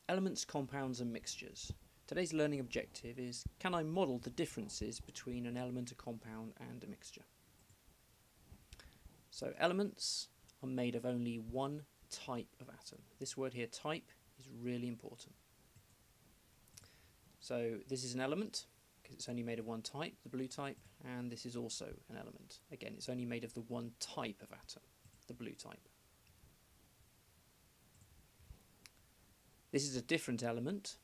Elements, compounds and mixtures. Today's learning objective is, can I model the differences between an element, a compound and a mixture? So elements are made of only one type of atom. This word here, type, is really important. So this is an element because it's only made of one type, the blue type, and this is also an element. Again, it's only made of the one type of atom, the blue type. This is a different element,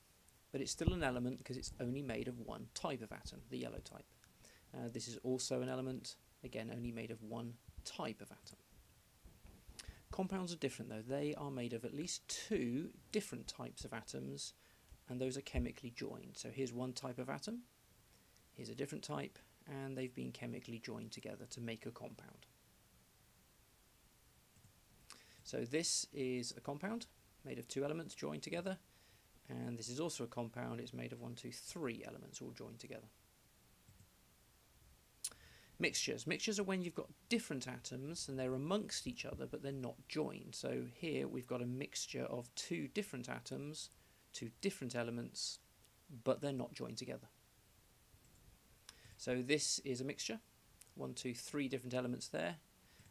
but it's still an element because it's only made of one type of atom, the yellow type. This is also an element, again only made of one type of atom. Compounds are different though. They are made of at least two different types of atoms, and those are chemically joined. So here's one type of atom, here's a different type, and they've been chemically joined together to make a compound. So this is a compound made of two elements joined together, and this is also a compound. It's made of 3 elements all joined together. Mixtures. Mixtures are when you've got different atoms and they're amongst each other but they're not joined. So here we've got a mixture of two different atoms, two different elements, but they're not joined together. So this is a mixture, 3 different elements there,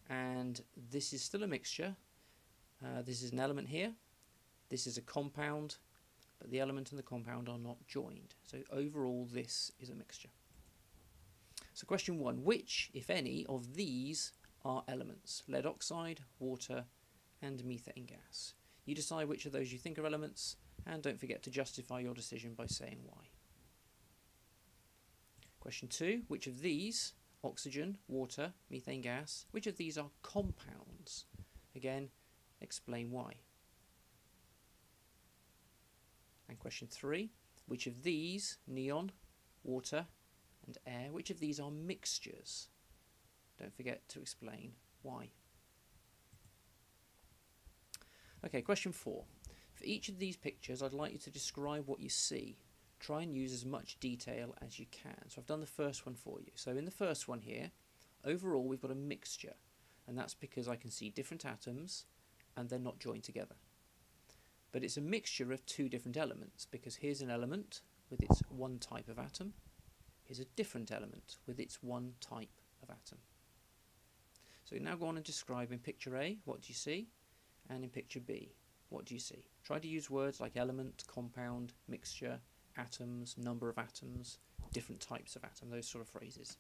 and this is still a mixture. This is an element here, this is a compound, but the element and the compound are not joined. So overall this is a mixture. So question 1, which, if any, of these are elements? Lead oxide, water and methane gas. You decide which of those you think are elements, and don't forget to justify your decision by saying why. Question 2, which of these, oxygen, water, methane gas, which of these are compounds? Again, explain why. And question 3, which of these, neon, water and air, which of these are mixtures? Don't forget to explain why. Okay, question 4. For each of these pictures, I'd like you to describe what you see. Try and use as much detail as you can. So I've done the first one for you. So in the first one here, overall we've got a mixture, and that's because I can see different atoms and they're not joined together. But it's a mixture of two different elements, because here's an element with its one type of atom, here's a different element with its one type of atom. So now go on and describe in picture A, what do you see? And in picture B, what do you see? Try to use words like element, compound, mixture, atoms, number of atoms, different types of atom, those sort of phrases.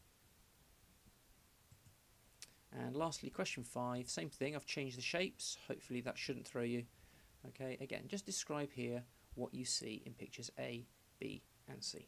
And lastly, question 5, same thing, I've changed the shapes, hopefully that shouldn't throw you. Okay, again, just describe here what you see in pictures A, B and C.